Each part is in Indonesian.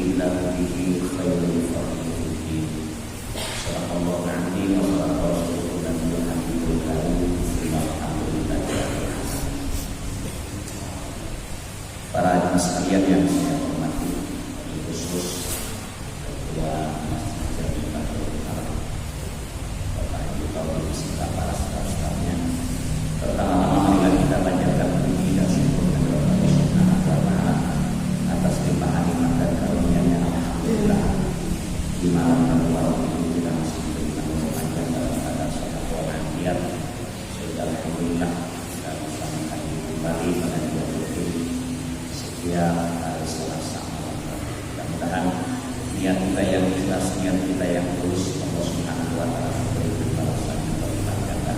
الله به خير الفضل. صدق الله العظيم وصدق رسوله النبي الكريم. Alhamdulillah. Para jemaah sekalian yang saya hormati, khusus Ketua Masjid Jami Batul Utara, Bapak Ibu kaum beserta para staff-staffnya. Pertama-tama marilah kita panjatkan puji dan syukur kepada Allah Subhanahu wa taala atas limpahan nikmat dan karunia-Nya. Alhamdulillah. Di malam Ramadan ini kita masih diberikan umur panjang dalam keadaan sehat walafiat. Alhamdulillah kita bisa mengkaji kembali pada setiap hari Selasa malam. Mudah-mudahan niat kita yang ikhlas, niat kita yang tulus, Allah Subhanahu wa taala memberikan balasan yang berlipat ganda.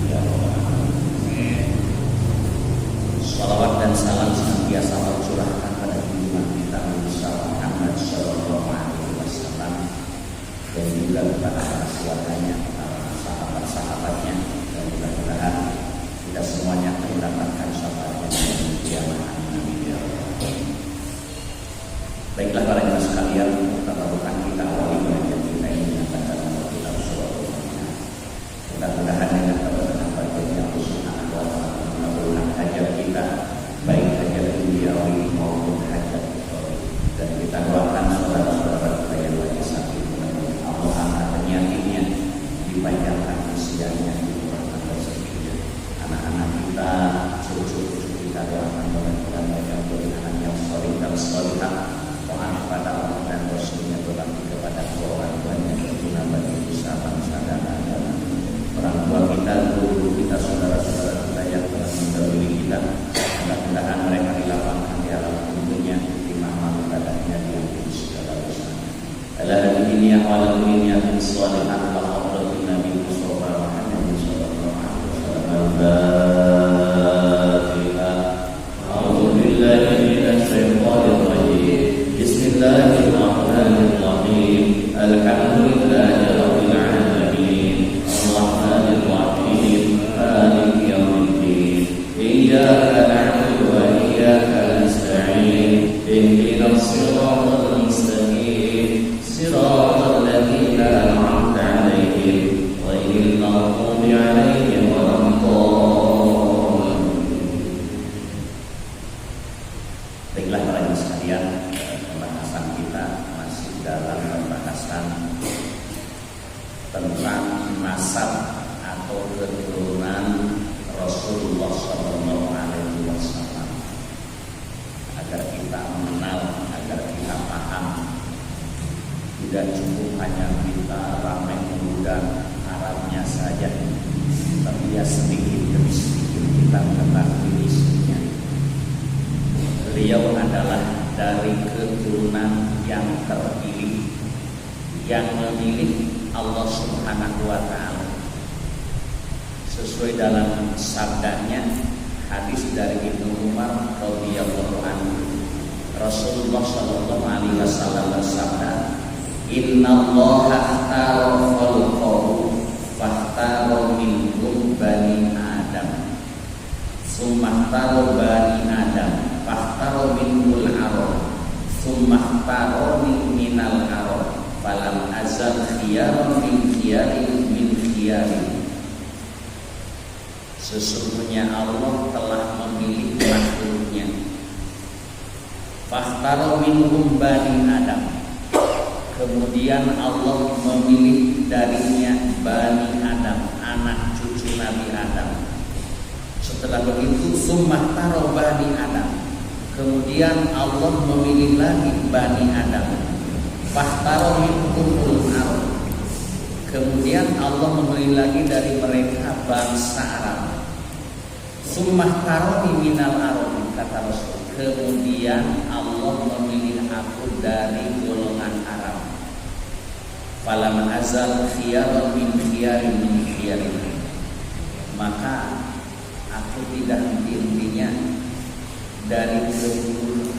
Ya Rabbal alamin. Shalawat dan salam senantiasa tercurahkan pada junjungan kita Nabi Muhammad sallallahu alaihi wasallam dan juga kepada para keluarganya, para sahabat-sahabatnya, dan mudah-mudahan kita semuanya akan mendapatkan syafaatnya di kiamat. Baiklah para jemaah sekalian, bukan kita awali pengajian kita ini dengan bacaan kitab surah Al-Fatihah. Mudah-mudahan dengan keberkahan baginda Allah Subhanahu wa taala mengabulkan hajat kita, baik hajat duniawi maupun hajat ukhrawi. Dan kita doakan saudara-saudara kita yang lagi sakit, mudah-mudahan Allah angkat penyakitnya, dipanjangkan usianya, dikurangkan rezekinya. Anak-anak kita, cucu-cucu kita doakan mudah-mudahan mereka menjadi anak yang saleh dan salihah, taat kepada Allah dan Rasulnya, berbakti kepada orang tuanya, berguna bagi usaha bangsa dan agama. Orang tua kita, guru kita, saudara-saudara kita yang telah mendahului kita, mudah-mudahan mereka dilapangkan di alam dunia, dimana ibadahnya diampuni segala dosanya. Ala hadhihi yang wala dunia min shalihan wa hadratin Nabi Mustafa Muhammad sallallahu alaihi wasallam. Bismillahirrahmanirrahim. Alhamdulillahirabbil alamin. Arrahmanir rahim. Maliki yaumiddin. Iyyaka na'budu wa iyyaka nasta'in. Ihdinas siratal mustaqim. Siratal ladzina an'amta 'alaihim ghairil maghdubi 'alaihim waladdallin. Baiklah para jemaah sekalian, pembahasan kita masih dalam pembahasan tentang nasab atau keturunan Rasulullah Sallallahu Alaihi Wasallam, agar kita mengenal, agar kita paham. Tidak cukup hanya kita ramai mengundang Arabnya saja, tapi ya sedikit demi sedikit kita mengetahui isinya. Beliau adalah dari keturunan yang terpilih, yang memilih Allah Subhanahu wa taala. Sesuai dalam sabdanya, hadis dari Ibnu Umar radhiyallahu anhu, Rasulullah sallallahu alaihi wasallam bersabda, "Innallaha ikhtara khalqahu fakhtara minhum bani Adam. Summa ikhtara bani Adam fakhtara minhul Arab. Summa ikhtara minal Arab. Falam azal khiyaran min khiyarin min khiyarin." Sesungguhnya Allah telah memilih makhluknya. Fakhtara minhum bani Adam. Kemudian Allah memilih darinya Bani Adam, anak cucu Nabi Adam. Setelah begitu summa ikhtara Bani Adam. Kemudian Allah memilih lagi Bani Adam. Fakhtara minhumul Arab. Kemudian Allah memilih lagi dari mereka bangsa Arab. Summa ikhtara minal Arab, kata Rasul. Kemudian Allah memilih aku dari golongan Arab. Falam azal khiyaran min khiyarin min khiyarin. Maka aku tidak henti-hentinya dari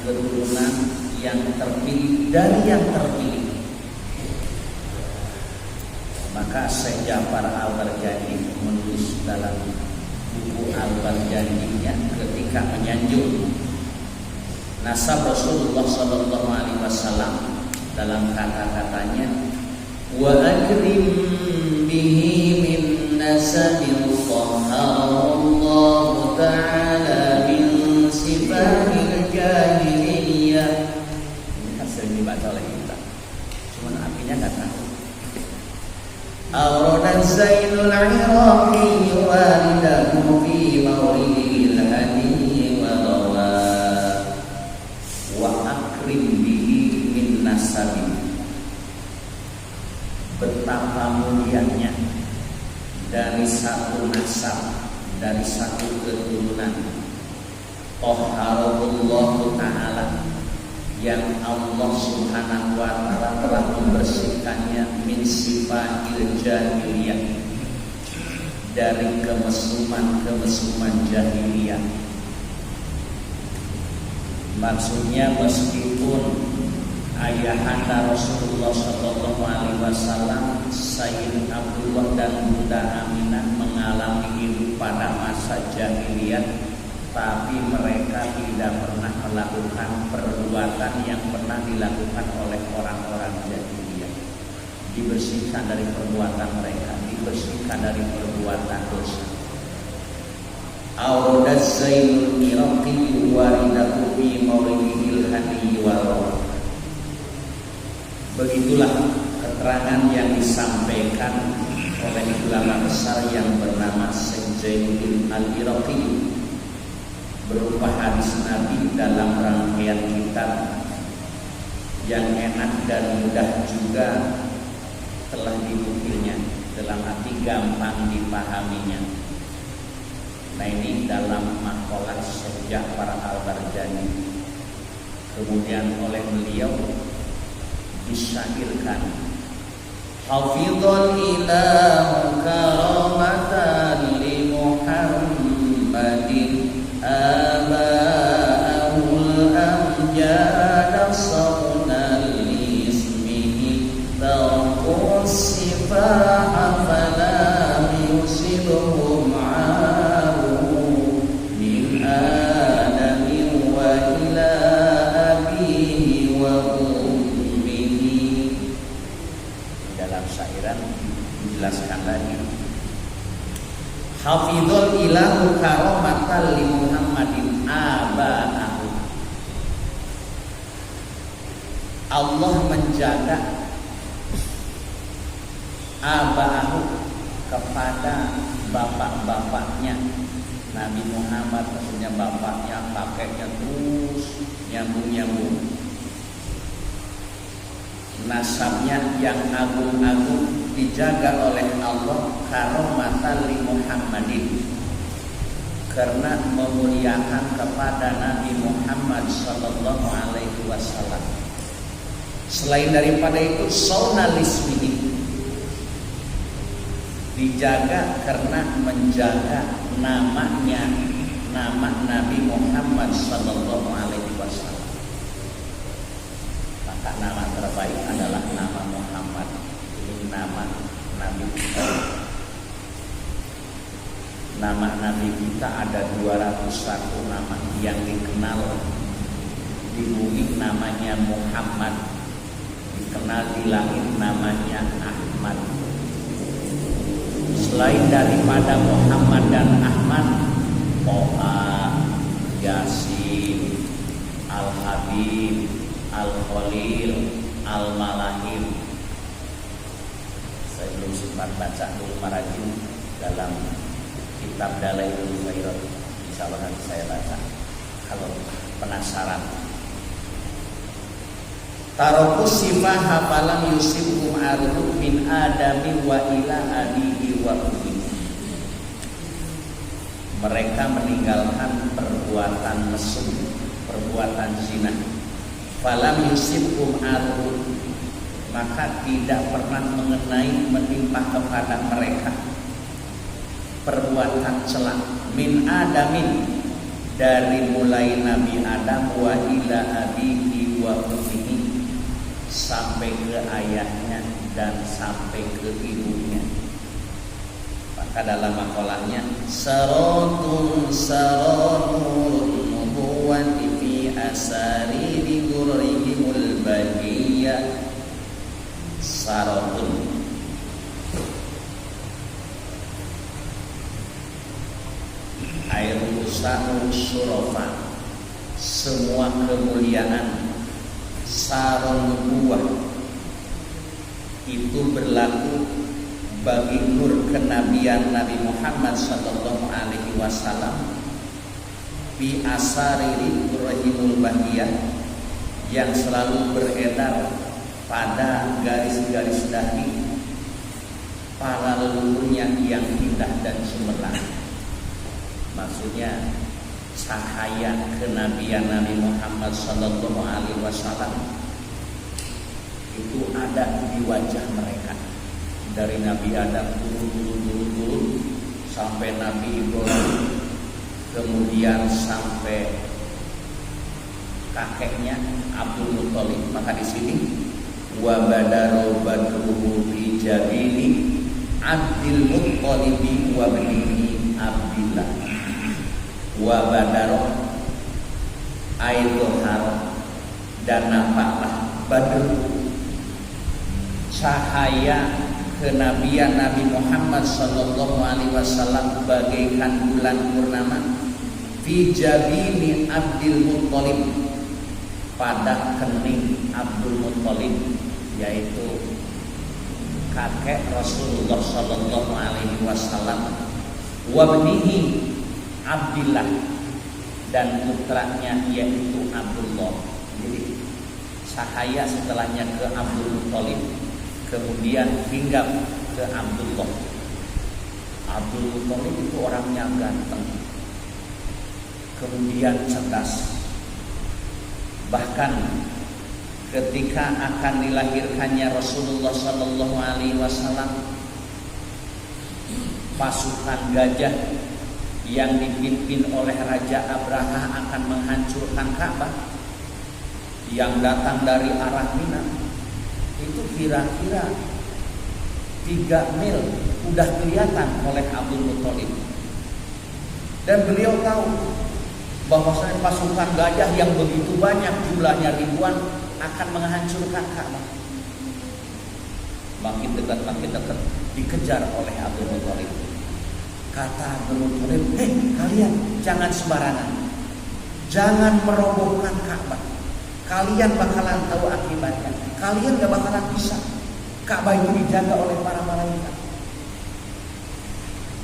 keturunan yang terpilih dari yang terpilih. Maka Syekh Ja'far Al-Barjani menulis dalam buku Al-Barjaninya ketika menyanjung nasab Rasulullah sallallahu alaihi wasallam dalam kata-katanya, wa akrim bihi min nasabil tahharallahu ta'ala min sifatil jahiliyah. Ini kan sering dibaca oleh kita, cuman artinya nggak tahu. Awradan Zainul Iraqi walidahu fi mawlidil hadi wa rawa wa akrim bihi min nasabi. Betapa mulianya dari satu nasab, dari satu keturunan, Tahharullahu ta'ala, yang Allah subhanahu wa ta'ala telah membersihkannya min sifatil jahiliyah, dari kemesuman jahiliyah. Maksudnya meskipun ayahanda Rasulullah sallallahu alaihi wasallam Sayyid Abdullah dan Bunda Aminah mengalami hidup pada masa jahiliyah, tapi mereka tidak pernah melakukan perbuatan yang pernah dilakukan oleh orang-orang jahiliyah. Dibersihkan dari perbuatan mereka, dibersihkan dari perbuatan dosa. Awradaz Zainul Iraqi waridahu fi mawlidil hadi wal. Begitulah keterangan yang disampaikan oleh ulama besar yang bernama Syekh Zainuddin Al-Iraqi berupa hadis Nabi dalam rangkaian kitab yang enak dan mudah juga telah dinukilnya, dalam arti gampang dipahaminya. Nah, ini dalam maqalah Syekh Ja'far Al-Barjani, kemudian oleh beliau disyairkan, hafidhal ilahu karamatan li Muhammadin aba'ahul amjad sawna lismihi tarqus sifaha falam yusibhum aru min adamin wa ila abihi wa ummihi. Dalam syairan dijelaskan lagi, hafidhul ilahu karamatan li Muhammadin aba'ahu. Allah menjaga aba'ahu kepada bapak-bapaknya Nabi Muhammad, maksudnya bapaknya, kakeknya, terus nyambung-nyambung. Nasabnya yang agung-agung dijaga oleh Allah karamatan li Muhammadin, karena memuliakan kepada Nabi Muhammad sallallahu alaihi wasallam. Selain daripada itu, sauna lismihi, dijaga karena menjaga namanya, nama Nabi Muhammad sallallahu alaihi wasallam. Maka nama terbaik adalah nama Muhammad. Ini nama Nabi kita. Nama Nabi kita ada 201 nama yang dikenal di bumi, namanya Muhammad. Dikenal di langit namanya Ahmad. Selain daripada Muhammad dan Ahmad, Toha, Yasin, Al-Habib, Al-Khalil, Al-Malahim. Saya belum sempat baca dulu marajim dalam kitab Dalailul Khairat. Insyaallah nanti saya baca kalau penasaran. Tarokus sifaha falam yusibhum ardu min adami wa ila abihi wa ummihi. Mereka meninggalkan perbuatan mesum, perbuatan zina. Falam yusibhum ardu, maka tidak pernah menimpa kepada mereka perbuatan celak. Min adamin, dari mulai Nabi Adam wa ila abihi wa ummihi, sampai ke ayahnya dan sampai ke ibunya. Maka dalam makalahnya, saratun nubuwati fi asari di gurrihimul bahiyya saratun. Air usahu surafa, semua kemuliaan saron nubuwah itu berlaku bagi nur kenabian Nabi Muhammad sallallahu alaihi wasallam bi asari rahimul bahiyah yang selalu beredar pada garis-garis dahi para leluhurnya yang indah dan cemerlang. Maksudnya cahaya kenabian Nabi Muhammad sallallahu alaihi wasallam itu ada di wajah mereka, dari Nabi Adam turun sampai Nabi Ibrahim, kemudian sampai kakeknya Abdul Muthalib. Maka di sini wa badaru badruhu bi jabili Abdul Muthalibi wa banihi Abdillah wa badaru aidhar, dan nampaklah badr, cahaya kenabian Nabi Muhammad sallallahu alaihi wasallam bagaikan bulan purnama fi jabini Abdul Muthalib, pada kening Abdul Muthalib, yaitu kakek Rasulullah sallallahu alaihi wasallam, wa bnihi Abdillah, dan putranya yaitu Abdullah. Jadi cahaya setelahnya ke Abdul Muthalib, kemudian hinggap ke Abdullah. Abdul Muthalib itu orangnya ganteng, kemudian cerdas. Bahkan ketika akan dilahirkannya Rasulullah sallallahu alaihi wasallam, pasukan gajah yang dipimpin oleh Raja Abraha akan menghancurkan Ka'bah yang datang dari arah Mina, itu kira-kira 3 mil udah kelihatan oleh Abdul Muthalib. Dan beliau tahu bahwasanya pasukan gajah yang begitu banyak, jumlahnya ribuan, akan menghancurkan Ka'bah. Makin dekat dikejar oleh Abdul Muthalib. Kata Abdul Muthalib, kalian jangan sembarangan, jangan merobohkan Ka'bah. Kalian bakalan tahu akibatnya. Kalian gak bakalan bisa. Ka'bah itu dijaga oleh para malaikat.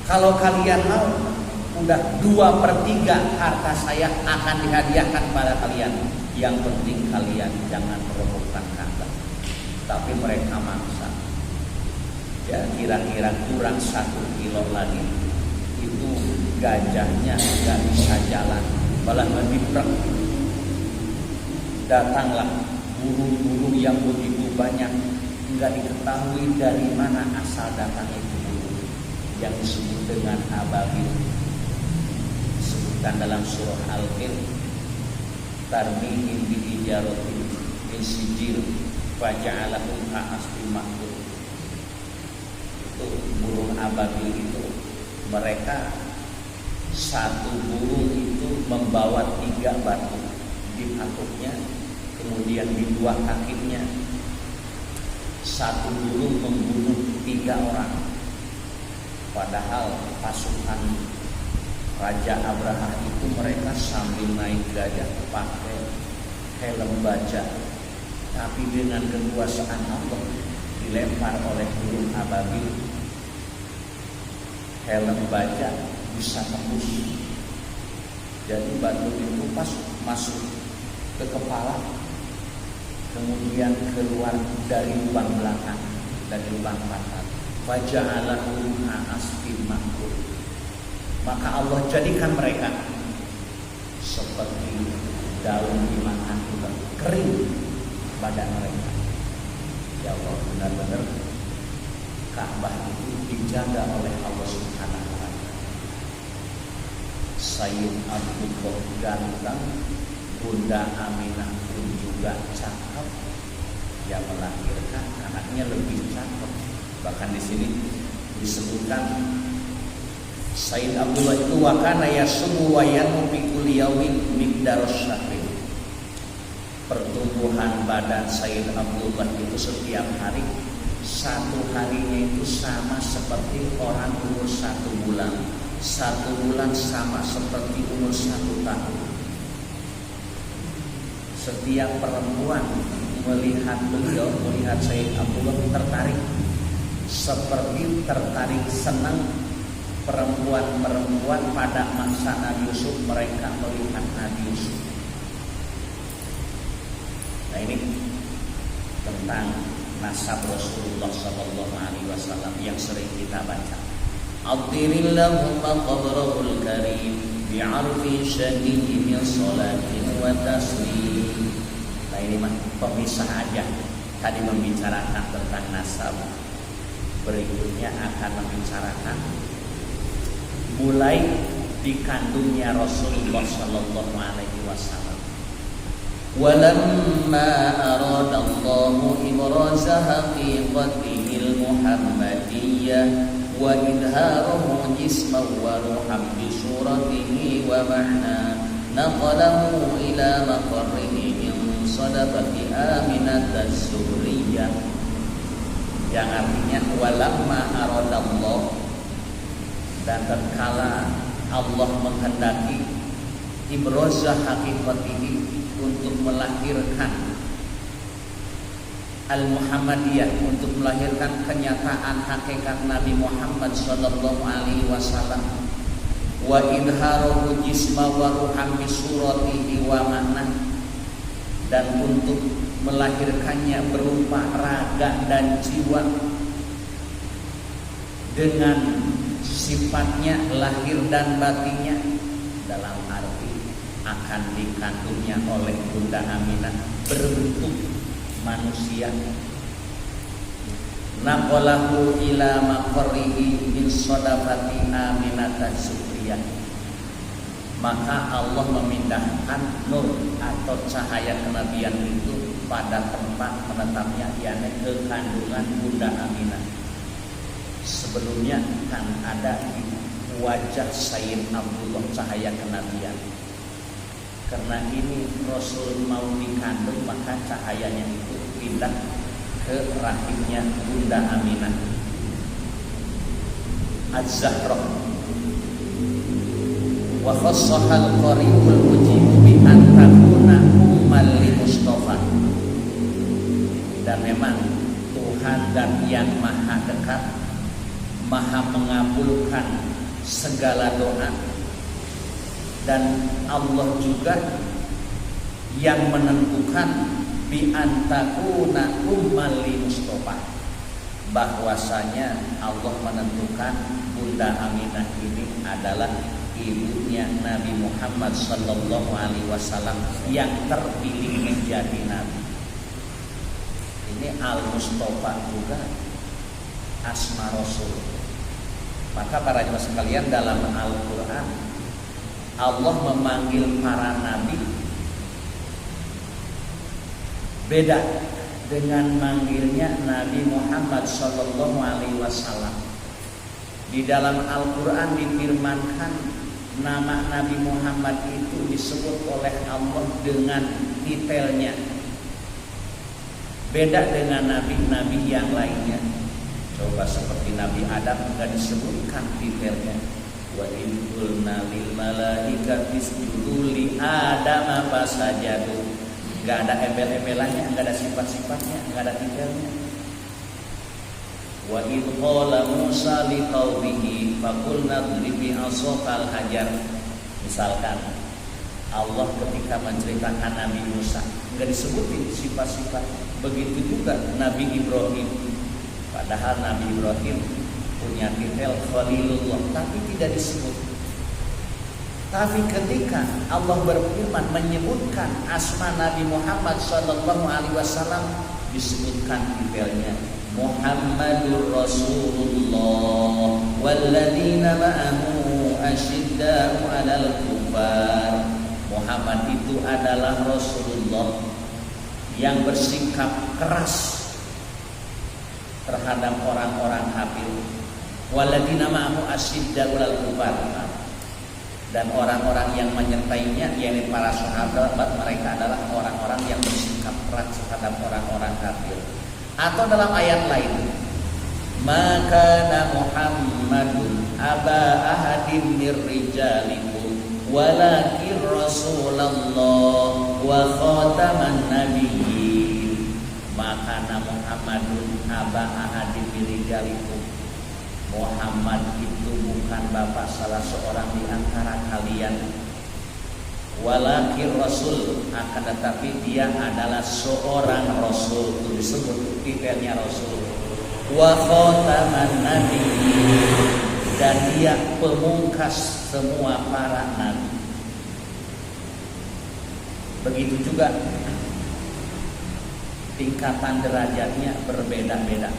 Kalau kalian mau, udah 2/3 harta saya akan dihadiahkan pada kalian. Yang penting kalian jangan merobohkan Ka'bah. Tapi mereka maksa. Ya, kira-kira kurang 1 kilo lagi, itu gajahnya gak bisa jalan, malah mendiprek. Datanglah burung-burung yang begitu banyak, nggak diketahui dari mana asal datang itu burung, yang disebut dengan ababil. Disebutkan dalam surah Al-Fil, tarmihim bi hijaratin min sijil faja'alahum ka'asfin ma'kul. Itu burung ababil itu, mereka satu burung itu membawa 3 batu di patuknya, kemudian di 2 kakinya. Satu burung membunuh 3 orang. Padahal pasukan Raja Abraha itu mereka sambil naik gajah pakai helm baja, tapi dengan kekuasaan Allah dilempar oleh burung ababil. Helm baja bisa tembus, jadi batu itu masuk ke kepala, kemudian keluar dari lubang belakang, dari lubang mata. Faja'alahu ka'asfin ma'kul. Maka Allah jadikan mereka seperti daun dimakan ular, kering badan mereka. Ya Allah, benar-benar Ka'bah itu dijaga oleh Allah Subhanahu wa ta'ala. Sayyid Abdullah ganteng, Bunda Aminah pun juga cakep. Yang melahirkan anaknya lebih cakep. Bahkan di sini disebutkan Sayyid Abdullah itu wakana yasumu wa yanumu fi kulli yawmin miqdarus syahrin. pertumbuhan badan Sayyid Abdullah itu setiap hari, satu harinya itu sama seperti orang umur 1 bulan, 1 bulan sama seperti umur 1 tahun. Setiap perempuan melihat beliau, melihat Sayyid Abdullah tertarik, seperti tertarik senang perempuan-perempuan pada masa Nabi Yusuf, mereka melihat Nabi Yusuf. Nah ini tentang nasab Rasulullah Sallallahu Alaihi Wasallam yang sering kita baca. Adhirillahumma qabrahul karim bi'arfi syadidi min salatin wa taslim. Nah ini mah pemisah aja. Tadi membicarakan tentang nasab, berikutnya akan membicarakan mulai dikandungnya Rasulullah Sallallahu Alaihi Wasallam. Walamma aradallahu ibraza haqiqatihil muhammadiyyah wa idharahu jisman wa ruhan bi suratihi wa ma'na naqalahu ila maqarrihi min sadaqati Aminah az-Zuhriyah, yang artinya walamma aradallahu, dan tatkala Allah menghendaki ibraza haqiqatihi, untuk melahirkan Al-Muhammadiyah, untuk melahirkan kenyataan hakikat Nabi Muhammad sallallahu alaihi wasallam, wa idharuhu jisma wa ruhan bi suratihi wa ma'na, dan untuk melahirkannya berupa raga dan jiwa dengan sifatnya lahir dan batinnya, dalam arti akan dikandungnya oleh Bunda Aminah berbentuk manusia. Naqalahu ila maqarrihi min sadaqati Aminah az-Zuhriyah, maka Allah memindahkan nur atau cahaya kenabian itu pada tempat menetapnya, yakni ke kandungan Bunda Aminah. Sebelumnya kan ada di wajah Sayyid Abdullah cahaya kenabian. Karena ini Rasul mau dikandung, maka cahayanya itu pindah ke rahimnya Bunda Aminah Az-Zahra. Wa khassahal qaribul mujib bi an takuna ummal li Mustafa. Dan memang Tuhan dan yang maha dekat, maha mengabulkan segala doa, dan Allah juga yang menentukan bi antakuna ummal li Mustafa, bahwasanya Allah menentukan Bunda Aminah ini adalah ibunya Nabi Muhammad sallallahu alaihi wasallam yang terpilih menjadi nabi. Ini Al-Mustafa juga asma Rasul. Maka para jemaah sekalian, dalam Al-Qur'an Allah memanggil para nabi beda dengan manggilnya Nabi Muhammad sallallahu alaihi wasallam. Di dalam Al-Qur'an difirmankan nama Nabi Muhammad itu disebut oleh Allah dengan titelnya, beda dengan nabi-nabi yang lainnya. Coba seperti Nabi Adam enggak disebutkan titelnya. Wa in qulna lil malaikati isjudu li Adam fasajadu. Enggak ada embel-embelannya, enggak ada sifat-sifatnya, enggak ada titelnya. Wa id qala Musa li qaumihi faqulna idrib bi asaqal hajar. Misalkan Allah ketika menceritakan Nabi Musa enggak disebutin sifat-sifat. Begitu juga Nabi Ibrahim. Padahal Nabi Ibrahim punya titel Khalilullah, tapi tidak disebut. Tapi ketika Allah berfirman menyebutkan asma Nabi Muhammad sallallahu alaihi wasallam, disebutkan titelnya Muhammadur Rasulullah walladzina ma'ahu asyidda'u 'alal kuffar. Muhammad itu adalah Rasulullah yang bersikap keras terhadap orang-orang kafir. Walladzina ma'ahu asyidda'u 'alal kuffar, dan orang-orang yang menyertainya, yakni para sahabat, mereka adalah orang-orang yang bersikap keras terhadap orang-orang kafir. Atau dalam ayat lain, maka Muhammadun aba ahadin mir rijalikum walakin rasulullah wa khataman nabiyyin. Maka Muhammadun aba ahadin mir rijalikum. Muhammad itu bukan bapak salah seorang di antara kalian. Walakin rasul, akan tetapi dia adalah seorang rasul. Itu disebut titelnya rasul. Wa khataman nabiyyin, dan dia pemungkas semua para nabi. Begitu juga tingkatan derajatnya berbeda-beda.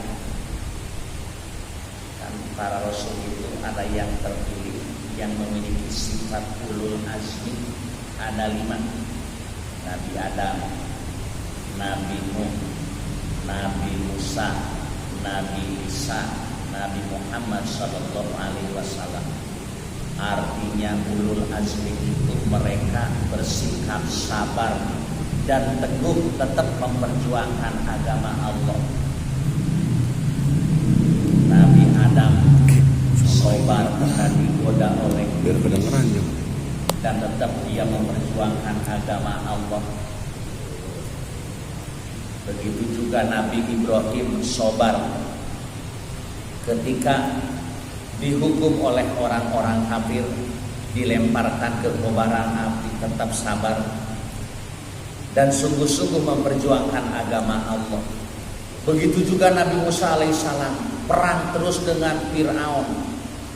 Kan para rasul itu ada yang terpilih, yang memiliki sifat ulul azmi, ada 5. Nabi Adam, Nabi Nuh, Nabi Musa, Nabi Isa, Nabi Muhammad sallallahu alaihi wasallam. Artinya ulul azmi itu mereka bersikap sabar dan teguh tetap memperjuangkan agama Allah. Nabi Adam sabar karena digoda oleh biar kedengerannya, dan tetap dia memperjuangkan agama Allah. Begitu juga Nabi Ibrahim sabar ketika dihukum oleh orang-orang kafir, dilemparkan ke kobaran api, tetap sabar dan sungguh-sungguh memperjuangkan agama Allah. Begitu juga Nabi Musa alaihissalam, perang terus dengan Fir'aun,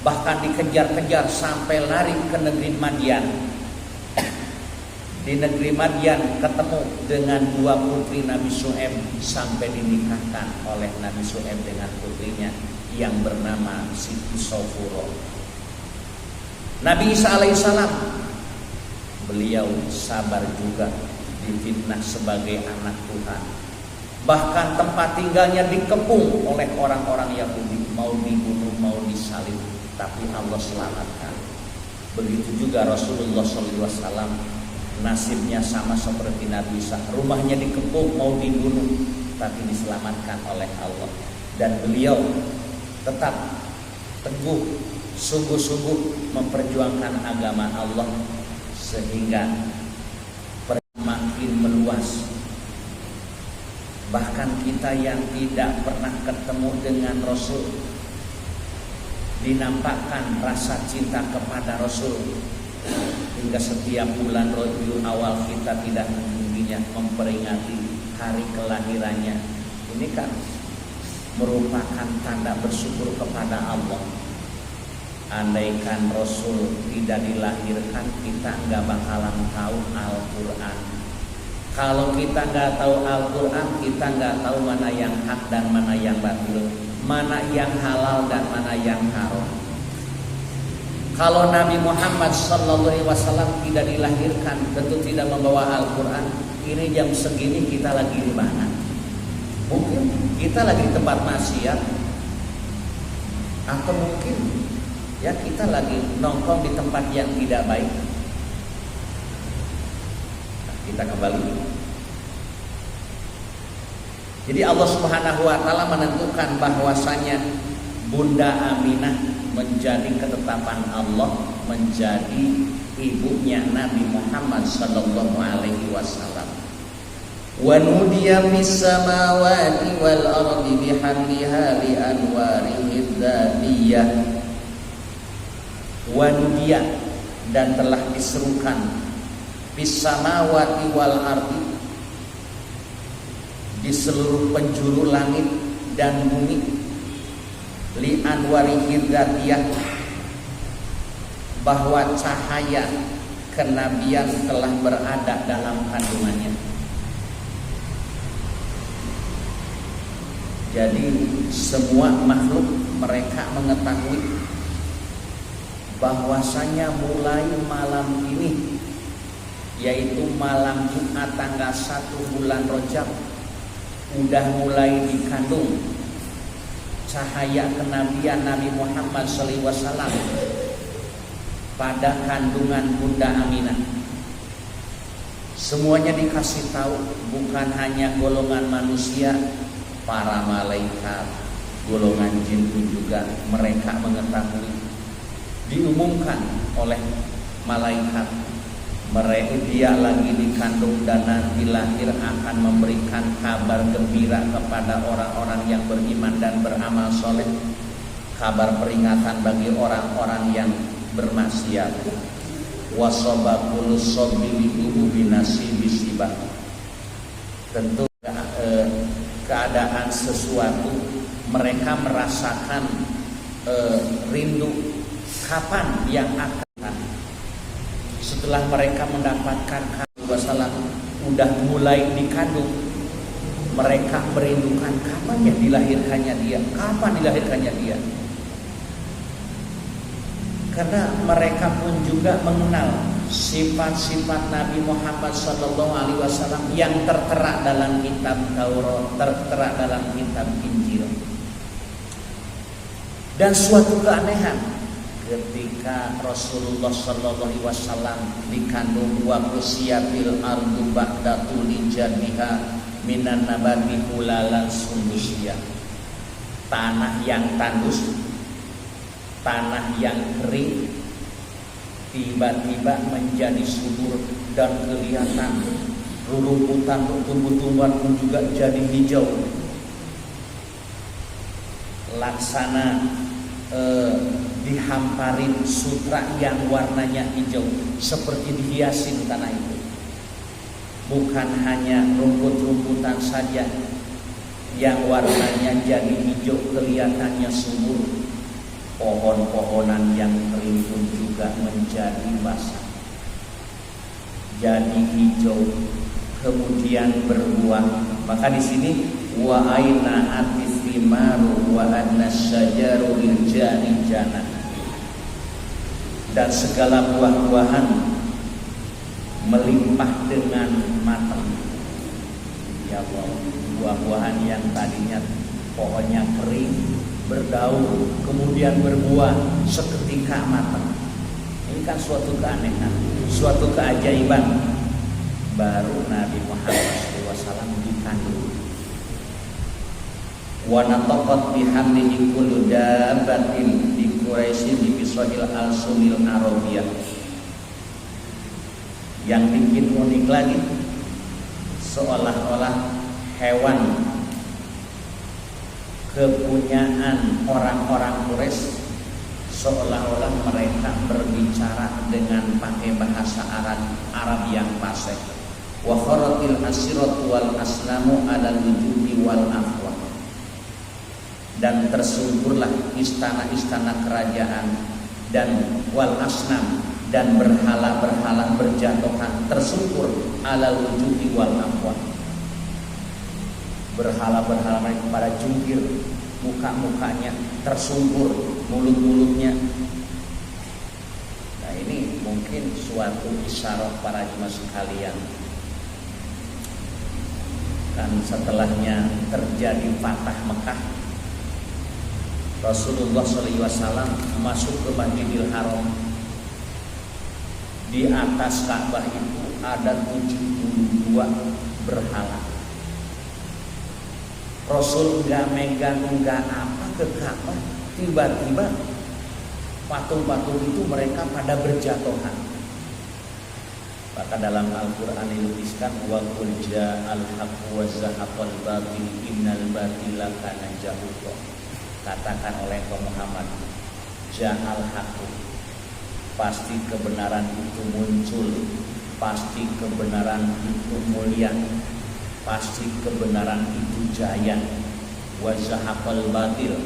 bahkan dikejar-kejar sampai lari ke negeri Madian. Di negeri Madian ketemu dengan 2 putri Nabi Syuaib, sampai dinikahkan oleh Nabi Syuaib dengan putrinya yang bernama Siti Sofuro. Nabi Isa alaihissalam, beliau sabar juga difitnah sebagai anak Tuhan. Bahkan tempat tinggalnya dikepung oleh orang-orang Yahudi, mau dibunuh, mau disalib, tapi Allah selamatkan. Begitu juga Rasulullah SAW, nasibnya sama seperti Nabi Isa, rumahnya dikepung, mau dibunuh, tapi diselamatkan oleh Allah. Dan beliau tetap teguh, sungguh-sungguh memperjuangkan agama Allah, sehingga makin meluas. Bahkan kita yang tidak pernah ketemu dengan Rasul, dinampakkan rasa cinta kepada Rasul, hingga setiap bulan Rabiul Awal kita tidak hentinya memperingati hari kelahirannya. Ini kan merupakan tanda bersyukur kepada Allah. Andaikan Rasul tidak dilahirkan, kita nggak bakalan tahu Al-Quran. Kalau kita nggak tahu Al-Quran, kita nggak tahu mana yang hak dan mana yang batil, mana yang halal dan mana yang haram. Kalau Nabi Muhammad SAW tidak dilahirkan, tentu tidak membawa Al-Quran, ini jam segini kita lagi di mana? Mungkin kita lagi di tempat maksiat, atau mungkin ya kita lagi nongkrong di tempat yang tidak baik. Nah, kita kembali. Jadi Allah Subhanahu wa taala menentukan bahwasanya Bunda Aminah menjadi ketetapan Allah, menjadi ibunya Nabi Muhammad sallallahu alaihi wasallam. Wa nudiya fis samawati wal ardi bihamdiha li anwarihi dzatiyah. Wa nudiya, dan telah diserukan fis samawati wal ardi, di seluruh penjuru langit dan bumi, li anwarihi dzatiyah, bahwa cahaya kenabian telah berada dalam kandungannya. Jadi semua makhluk mereka mengetahui bahwasanya mulai malam ini, yaitu malam Jumat tanggal 1 bulan Rajab, udah mulai dikandung cahaya kenabian Nabi Muhammad SAW pada kandungan Bunda Aminah. Semuanya dikasih tahu, bukan hanya golongan manusia, para malaikat, golongan jin pun juga mereka mengetahui. Diumumkan oleh malaikat, mereka dia lagi dikandung dan nanti lahir akan memberikan kabar gembira kepada orang-orang yang beriman dan beramal soleh, kabar peringatan bagi orang-orang yang bermaksiat. Wasobakul sobili binasi bisibah. Tentu keadaan sesuatu mereka merasakan rindu kapan yang akan. Setelah mereka mendapatkan Wasallam udah mulai dikandung, mereka merindukan kapan ya dilahirkannya dia, kapan dilahirkannya dia. Karena mereka pun juga mengenal sifat-sifat Nabi Muhammad SAW yang tertera dalam kitab Taurat, tertera dalam kitab Injil. Dan suatu keanehan ketika Rasulullah SAW dikandung wa qusiyatil ardu ba'da tuli jadiha minan nabati hulalan sumbusia. Tanah yang tandus, tanah yang kering tiba-tiba menjadi subur dan kelihatan rerumputan tumbuh-tumbuhan pun juga jadi hijau. Laksana dihamparin sutra yang warnanya hijau, seperti dihiasin tanah itu. Bukan hanya rumput-rumputan saja yang warnanya jadi hijau kelihatannya subur, pohon-pohonan yang kering pun juga menjadi basah, jadi hijau, kemudian berbuah. Maka di sini wa aina atisimaru wa anasyajaru liljani jana, dan segala buah-buahan melimpah dengan matang. Ya Allah, buah-buahan yang tadinya pohonnya kering berdaun, kemudian berbuah seketika matang. Ini kan suatu keanehan, suatu keajaiban. Baru Nabi Muhammad SAW dikandung. Wa nataqat bihamdihi kullu dabbatin bi Quraisy bi bisahil al-sumil arabiyah. Yang bikin unik lagi, seolah-olah hewan kepunyaan orang-orang Quraisy, seolah-olah mereka berbicara dengan pakai bahasa Arab yang fasih. Wa kharatil asiratu wal aslamu alal wujudi wal afwa. Dan tersungkurlah istana-istana kerajaan dan wal asnam, dan berhala-berhala berjatuhan tersungkur alal wujudi wal afwa. Berhala-berhala mereka pada jungkir, muka-mukanya tersungkur, mulut-mulutnya. Nah, ini mungkin suatu isyarat para jemaah sekalian. Dan setelahnya terjadi Fatah Mekah, Rasulullah SAW masuk ke Masjidil Haram. Di atas Ka'bah itu ada 72 berhala. Rasul gak megang gak apa ke Ka'bah, tiba-tiba patung-patung itu mereka pada berjatuhan. Maka dalam Al-Quran dilutiskan wa qul ja'al haqqu wa zahaqal batil innal batila kana zahuqa. Katakan oleh Muhammad, ja'al haqqu, pasti kebenaran itu muncul, pasti kebenaran itu mulia, pasti kebenaran itu jaya. Wa zahaqal batil,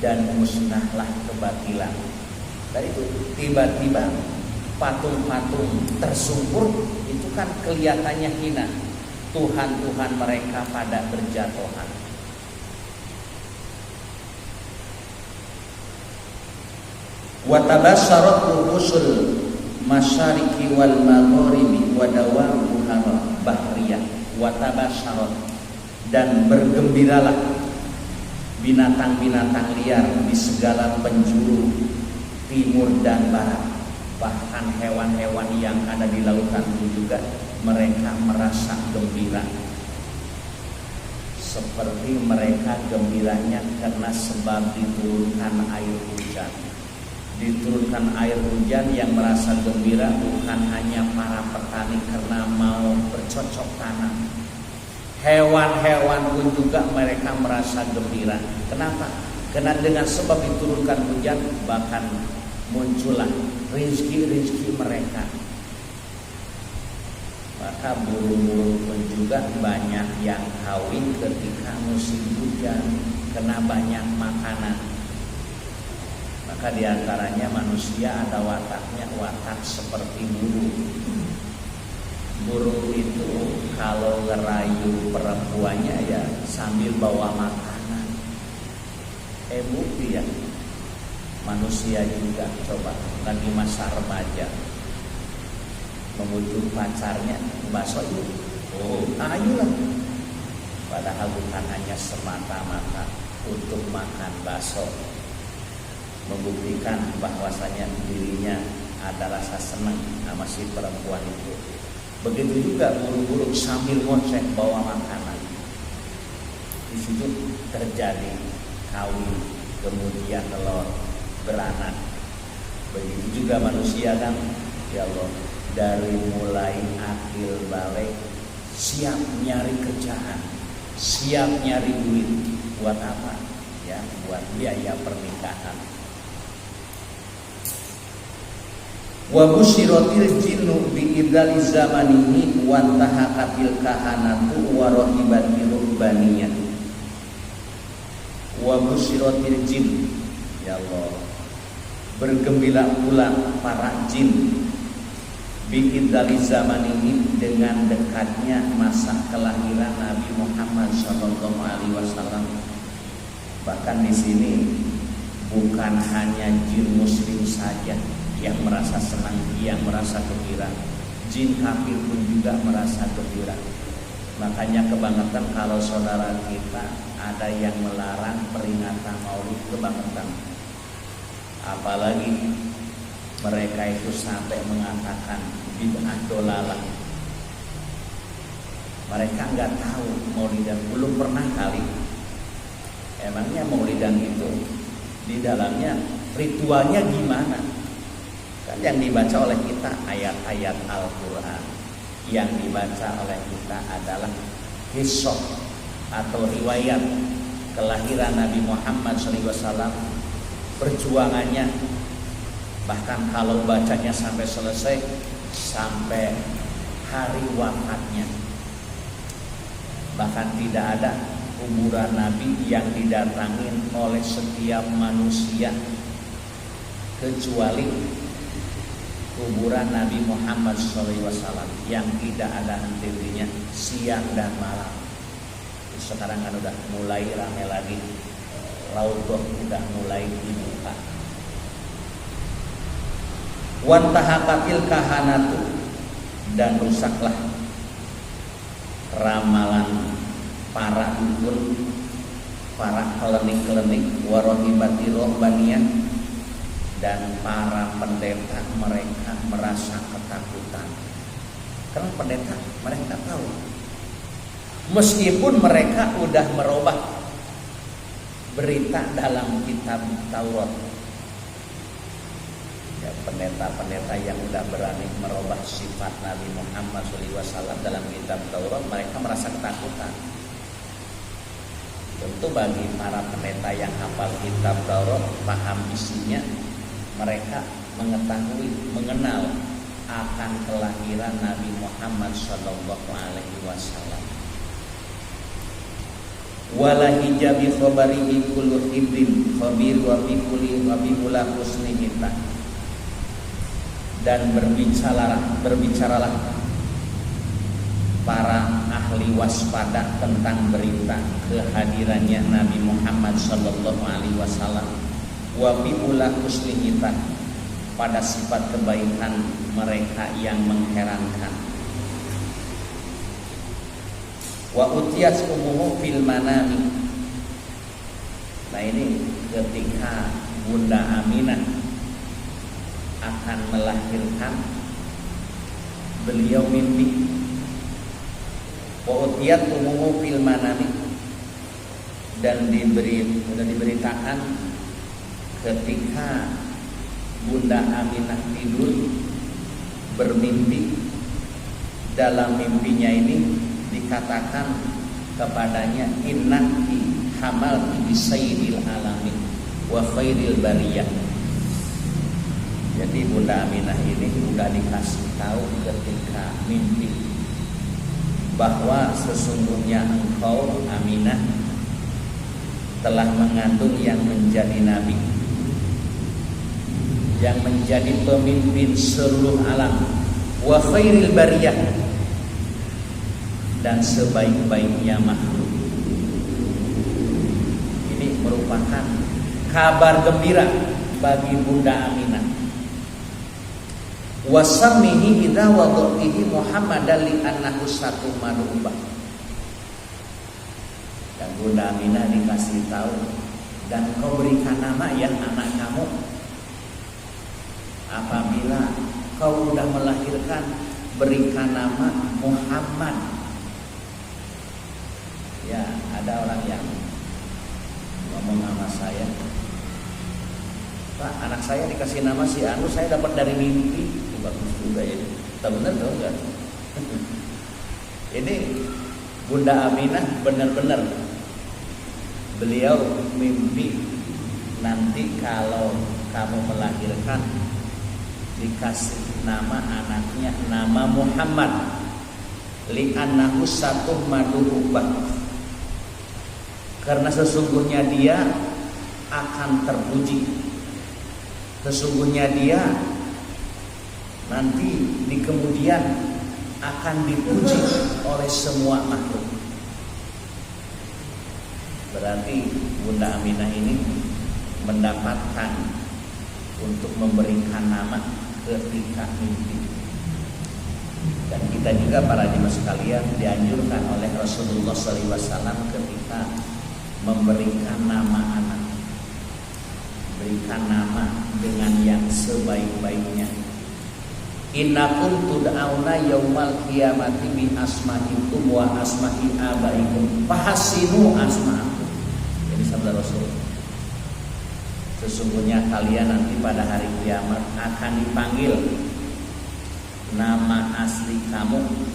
dan musnahlah kebatilan. Dan itu tiba-tiba patung-patung tersungkur itu kan kelihatannya hina. Tuhan-Tuhan mereka pada berjatuhan. Wa tabassarat rusul masyariki wal magharibi wa dawabuha bahriyah. Wa tabassarat, dan bergembiralah binatang-binatang liar di segala penjuru timur dan barat. Bahkan hewan-hewan yang ada di lautan itu juga mereka merasa gembira, seperti mereka gembiranya karena sebab diturunkan air hujan. Diturunkan air hujan, yang merasa gembira bukan hanya para petani karena mau bercocok tanam. Hewan-hewan pun juga mereka merasa gembira. Kenapa? Karena dengan sebab diturunkan hujan bahkan muncullah rezeki-rezeki mereka. Maka burung-burung pun juga banyak yang kawin ketika musim hujan karena banyak makanan. Maka diantaranya manusia ada wataknya watak seperti burung. Burung itu kalau ngerayu perempuannya ya sambil bawa makanan. Bukti ya, manusia juga coba lagi masa remaja memujuk pacarnya, bakso itu, ayolah. Padahal bukan hanya semata-mata untuk makan bakso, membuktikan bahwasanya dirinya ada rasa senang sama si perempuan itu. Begitu juga burung-burung sambil ngoceh bawa makanan. Di situ terjadi kawin, kemudian telur, beranak. Begitu juga manusia kan, ya Allah, dari mulai akil balik siap nyari kerjaan, siap nyari duit. Buat apa? Ya, buat biaya pernikahan. Wa busyiratil jinnu bi idzali zamanihi wa tahaqatil kahanatu wa rahibatil rubaniyah. Wa busyiratil jin, ya Allah, bergembira pula para jin biidzali zamanihi, dengan dekatnya masa kelahiran Nabi Muhammad SAW. Bahkan di sini bukan hanya jin muslim saja yang merasa senang, yang merasa gembira, jin kafir pun juga merasa gembira. Makanya kebangetan kalau saudara kita ada yang melarang peringatan Maulid, kebangetan. Apalagi mereka itu sampai mengatakan bid'ah dolalah. Mereka nggak tahu Maulidan, belum pernah kali. Emangnya Maulidan itu di dalamnya ritualnya gimana? Kan yang dibaca oleh kita ayat-ayat Al-Quran, yang dibaca oleh kita adalah kisah atau riwayat kelahiran Nabi Muhammad SAW, perjuangannya. Bahkan kalau bacanya sampai selesai, sampai hari wafatnya. Bahkan tidak ada kuburan Nabi yang didatangin oleh setiap manusia kecuali kuburan Nabi Muhammad SAW yang tidak ada henti-hentinya, siang dan malam. Sekarang kan udah mulai ramai lagi, Raudhah udah mulai dibuka. Wantahakatil kahanatu, dan rusaklah ramalan para dukun, para klenik-klenik, warohibati rohbaniyah, dan para pendeta mereka merasa ketakutan. Karena pendeta mereka tahu, meskipun mereka udah merubah berita dalam kitab Taurat, ya, pendeta-pendeta yang udah berani merubah sifat Nabi Muhammad SAW dalam kitab Taurat, mereka merasa ketakutan. Tentu bagi para pendeta yang hafal kitab Taurat, paham isinya, mereka mengetahui, mengenal akan kelahiran Nabi Muhammad SAW. Wala hijabi khabarihi kullu hibrin khabir wa bi kulli wa bi kula husnihita. Dan berbicaralah para ahli waspada tentang berita kehadirannya Nabi Muhammad SAW. Wa bi kula husnihita, pada sifat kebaikan mereka yang mengherankan. Wa utiyas umuhu fil manami. Nah ini ketika Bunda Aminah akan melahirkan, beliau mimpi Wa utiyat umumu fil manami, dan diberitakan ketika Bunda Aminah tidur bermimpi, dalam mimpinya ini dikatakan kepadanya innaki hamalti bi sayyidil alamin wa khairil bariyah. Jadi Bunda Aminah ini sudah dikasih tahu ketika mimpi bahwa sesungguhnya engkau Aminah telah mengandung yang menjadi nabi, yang menjadi pemimpin seluruh alam, wa khairil bariyah, dan sebaik-baiknya makhluk. Ini merupakan kabar gembira bagi Bunda Aminah. Wasamihi idza wadhihi Muhammadan li annahu satu madubah. Dan Bunda Aminah dikasih tahu, dan kau berikan nama ya anak kamu apabila kau sudah melahirkan, berikan nama Muhammad. Ya, ada orang yang ngomong sama saya, Pak, anak saya dikasih nama si Anu, saya dapat dari mimpi. Bagus juga ya. Tak benar tau enggak? Ini Bunda Aminah benar-benar beliau mimpi nanti kalau kamu melahirkan dikasih nama anaknya nama Muhammad li'annahu satu madhubah, karena sesungguhnya dia akan terpuji, sesungguhnya dia nanti di kemudian akan dipuji oleh semua makhluk. Berarti Bunda Aminah ini mendapatkan untuk memberikan nama ketika mimpi. Dan kita juga para jemaah sekalian dianjurkan oleh Rasulullah SAW ketika memberikan nama anak, berikan nama dengan yang sebaik-baiknya. Innakum tud'auna yaumal qiyamati bi asma'ikum wa asma'i abaikum fahasinu asma'akum. Ini sabda Rasul. Sesungguhnya kalian nanti pada hari kiamat akan dipanggil nama asli kamu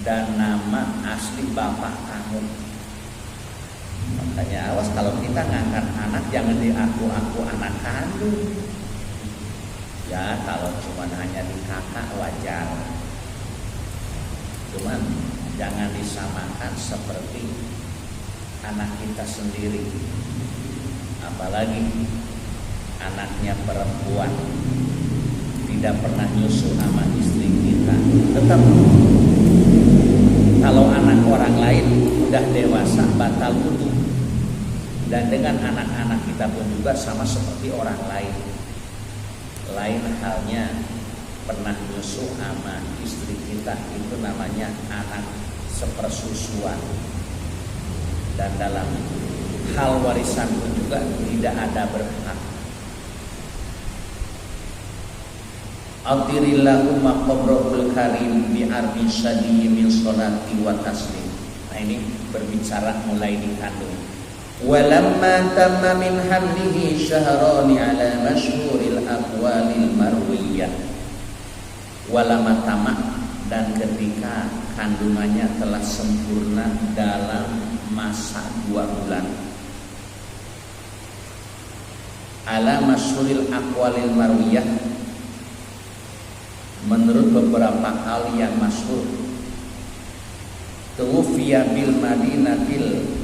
dan nama asli bapak kamu. Makanya awas kalau kita ngangkat anak jangan diaku-aku anak kandung. Ya, kalau cuma hanya di kakak wajar. Cuman jangan disamakan seperti anak kita sendiri. Apalagi anaknya perempuan, tidak pernah nyusu sama istri kita. Tetap kalau anak orang lain udah dewasa batal wudu. Dan dengan anak-anak kita pun juga sama seperti orang lain. Lain halnya pernah nyusu sama istri kita, itu namanya anak sepersusuan. Dan dalam hal warisan pun juga tidak ada berhak. Atirillahumma qabrul karim bi arbi syadi min sholati wa taslim. Nah ini berbicara mulai dikandung. Walamma tamma min hamlihi syahrani ala masyhuril aqwalil marwiyah. Walamma tamma, dan ketika kandungannya telah sempurna dalam masa 2 bulan. Ala masyhuril aqwalil marwiyah, menurut beberapa hal yang masyhur. Tuwfiya bil Madinatil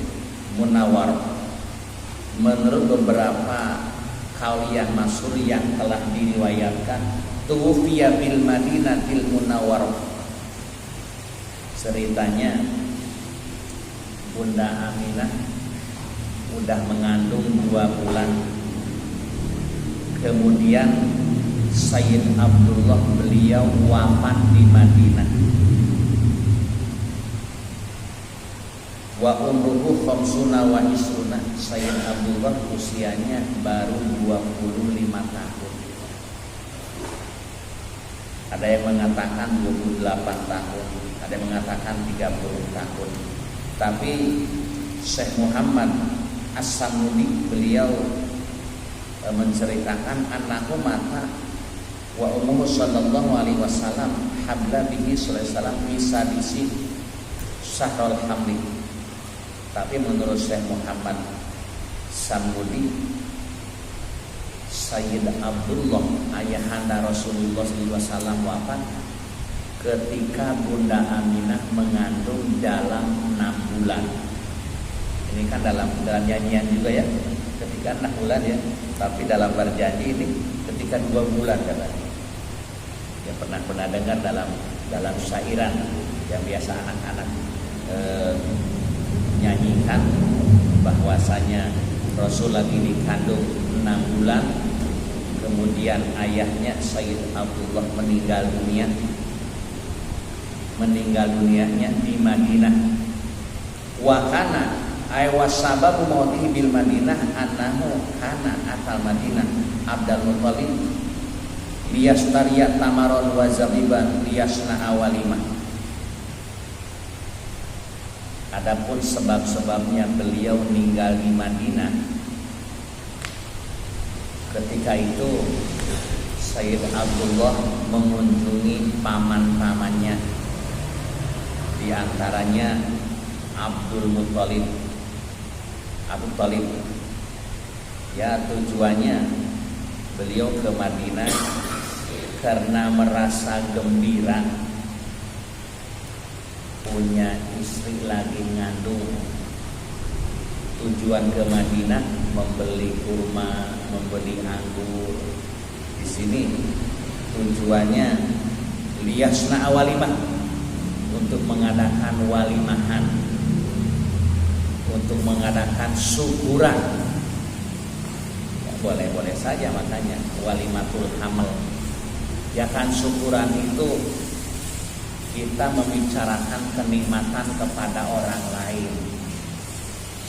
Munawwar, menurut beberapa hal yang masyhur yang telah diriwayatkan, tuwfiya bil Madinatil Munawwar. Ceritanya Bunda Aminah udah mengandung 2 bulan. Kemudian Sayyid Abdullah beliau wafat di Madinah. Wa umruhu khamsuna wa isruna. Sayyid Abdullah usianya baru 25 tahun. Ada yang mengatakan 28 tahun, ada yang mengatakan 30 tahun. Tapi Syekh Muhammad As-Samudi beliau menceritakan annahu mata wa ummuhu sallallahu alaihi wasallam habla bihi sallallahu alaihi wasallam bisa disi syahrul hamli. Tapi menurut Syekh Muhammad Samudi, Sayyid Abdullah ayahanda Rasulullah SAW wafat ketika Bunda Aminah mengandung dalam 6 bulan. Ini kan dalam nyanyian juga ya, ketika 6 bulan ya. Tapi dalam berjanji ini ketika 2 bulan katanya. Ya pernah dengar dalam syairan yang biasa anak-anak nyanyikan bahwasanya Rasul lagi dikandung 6 bulan, kemudian ayahnya Sayyid Abdullah meninggal dunianya di Madinah. Wa kana ay wasababu mautihi bil Madinah annahu kana atal Madinah Abdul Muthalib liyastariya tamaron wa zabiban liyasna awalimah. Adapun sebab-sebabnya beliau meninggal di Madinah, ketika itu Sayyid Abdullah mengunjungi paman-pamannya, di antaranya Abdul Muthalib. Abu Talib. Ya, tujuannya beliau ke Madinah karena merasa gembira punya istri lagi ngandung. Tujuan ke Madinah membeli kurma, membeli anggur. Di sini tujuannya liyasna walimah, untuk mengadakan walimahan, untuk mengadakan syukuran. Ya, boleh-boleh saja, makanya walimatul hamal. Ya kan, syukuran itu kita membicarakan kenikmatan kepada orang lain.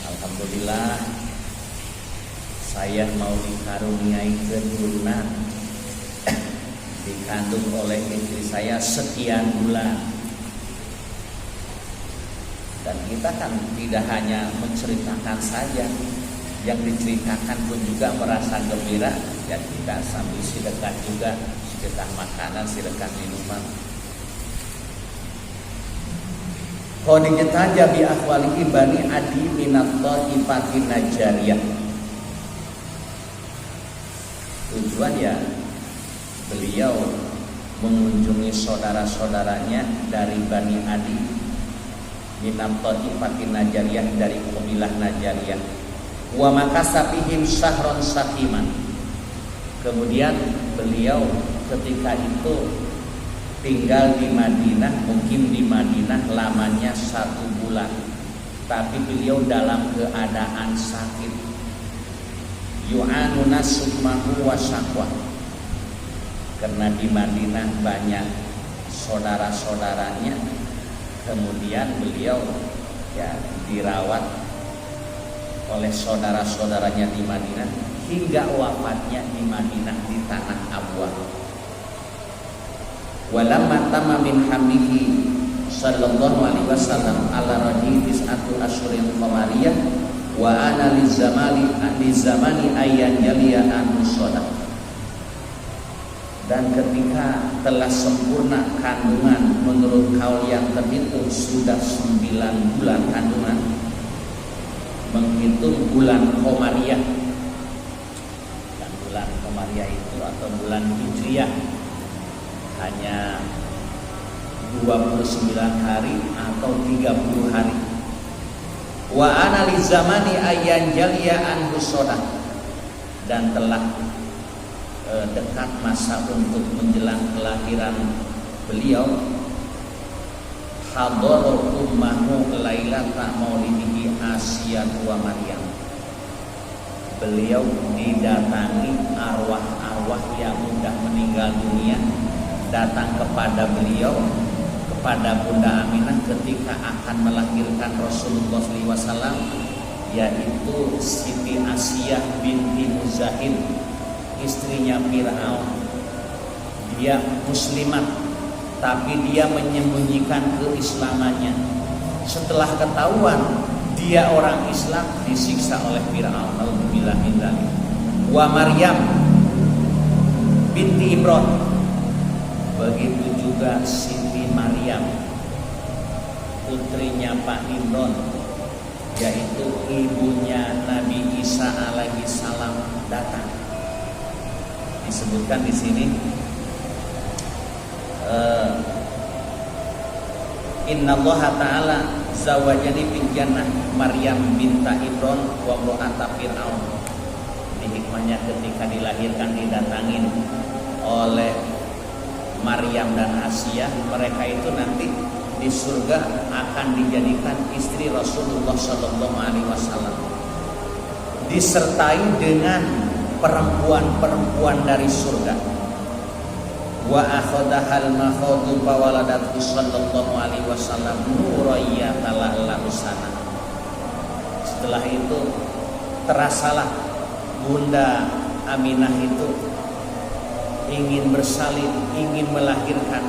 Alhamdulillah, saya mau dikaruniai keturunan, dikandung oleh istri saya sekian bulan. Dan kita kan tidak hanya menceritakan saja, yang diceritakan pun juga merasa gembira. Ya, kita sambil sedekah juga, sedekah makanan, sedekah minuman. Qadijtaja bi ahwalihi bani adi minat thaifatin najariyah. Tujuan ya beliau mengunjungi saudara-saudaranya dari Bani Adi minat thaifatin najariyah, dari kabilah Najariyah. Wa makasa fihim syahron sakiman. Kemudian beliau ketika itu tinggal di Madinah, mungkin di Madinah lamanya 1 bulan, tapi beliau dalam keadaan sakit. Yu'anuna sukmahu wa syaqwa, karena di Madinah banyak saudara-saudaranya. Kemudian beliau ya dirawat oleh saudara-saudaranya di Madinah hingga wafatnya di Madinah di tanah Abwa. Walamma tamma min hamlihi sallallahu alaihi wasallam ala rajul tis'atu asyurin qamariyah wa ana lizamani ayyan jaliya an shadah. Dan ketika telah sempurna kandungan menurut kaul yang terhitung sudah 9 bulan kandungan, menghitung bulan Qamariyah. Dan bulan Qamariyah itu atau bulan Hijriyah hanya 29 hari atau 30 hari. Wa ana li zamani ayyan jaliya an husodah, dan telah dekat masa untuk menjelang kelahiran beliau. Hadara ummahu lailata maulidihi Asiyah wa Maryam. Beliau didatangi arwah-arwah yang sudah meninggal dunia, datang kepada beliau, kepada Bunda Aminah ketika akan melahirkan Rasulullah SAW, yaitu Siti Asiyah binti Muzahid, istrinya Fir'aun. dia muslimat, tapi dia menyembunyikan keislamannya. Setelah ketahuan dia orang Islam, disiksa oleh Fir'aun. Alhamdulillah. Wa Maryam binti Imran, begitu juga Siti Maryam, putrinya Pak Imran, yaitu ibunya Nabi Isa alaihi salam datang. Disebutkan di sini Innallaha ta'ala zawajani fil jannah Maryam binta Imran wa imra'ata Fir'aun. Di hikmahnya ketika dilahirkan didatangin oleh Maryam dan Asia, mereka itu nanti di surga akan dijadikan istri Rasulullah Sallallahu Alaihi Wasallam, disertai dengan perempuan-perempuan dari surga. Wa akhadahal makhadu fawaladatu sallallahu alaihi wasallam nurayyatan lahu sana. Setelah itu terasalah Bunda Aminah itu ingin bersalin, ingin melahirkan.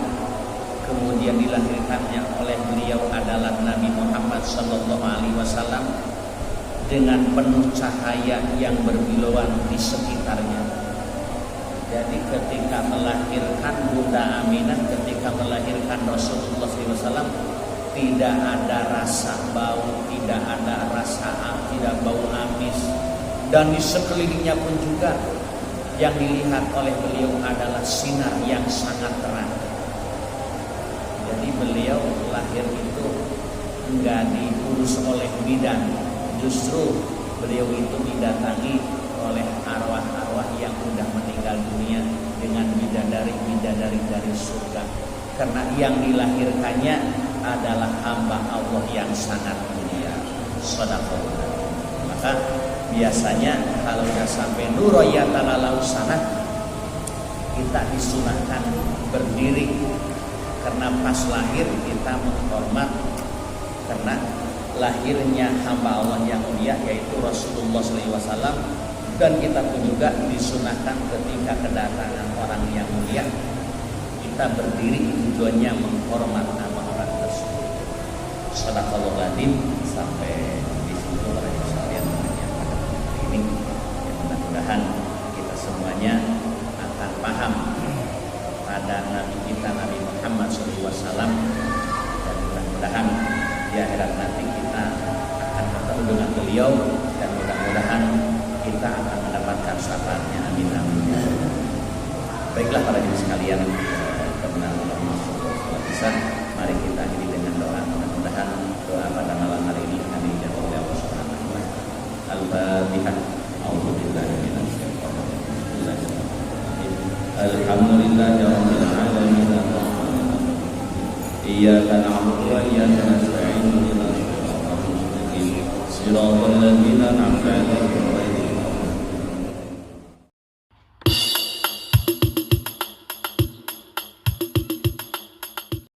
Kemudian dilahirkannya oleh beliau adalah Nabi Muhammad sallallahu alaihi wasallam dengan penuh cahaya yang berbilauan di sekitarnya. Jadi ketika melahirkan Bunda Aminah, ketika melahirkan Rasulullah SAW, tidak ada rasa bau, tidak ada rasa tidak bau amis, dan di sekelilingnya pun juga yang dilihat oleh beliau adalah sinar yang sangat terang. Jadi beliau lahir itu enggak diurus oleh bidan, justru beliau itu didatangi oleh arwah-arwah yang sudah meninggal dunia dengan bidadari-bidadari dari surga, karena yang dilahirkannya adalah hamba Allah yang sangat mulia. Shadaqallah. Maka biasanya kalau sudah sampai nurayyatan lahu sanah, kita disunahkan berdiri, karena pas lahir kita menghormat karena lahirnya hamba Allah yang mulia yaitu Rasulullah SAW. Dan kita pun juga disunahkan ketika kedatangan orang yang mulia, kita berdiri tujuannya menghormat nama orang tersebut. Shadaqallahul adzim. Sampai di situ para sekalian yang pada hari ini, mudah-mudahan kita semuanya akan paham pada Nabi kita Nabi Muhammad SAW, dan mudah-mudahan di akhirat nanti kita akan bertemu dengan beliau, dan mudah-mudahan kita akan mendapatkan syafaatnya. Amin amin. Baiklah para jemaah sekalian, karena Allah masuk mari kita akhiri dengan doa. Mudah-mudahan doa pada malam hari ini akan dijawab oleh Allah Subhanahu wa taala. Al-Fatihah. A'udzubillahi minasyaitonir rajim. Alhamdulillahirabbil alamin. Iyyaka na'budu wa iyyaka nasta'in. Ihdinas siratal ladzina an'amta 'alaihim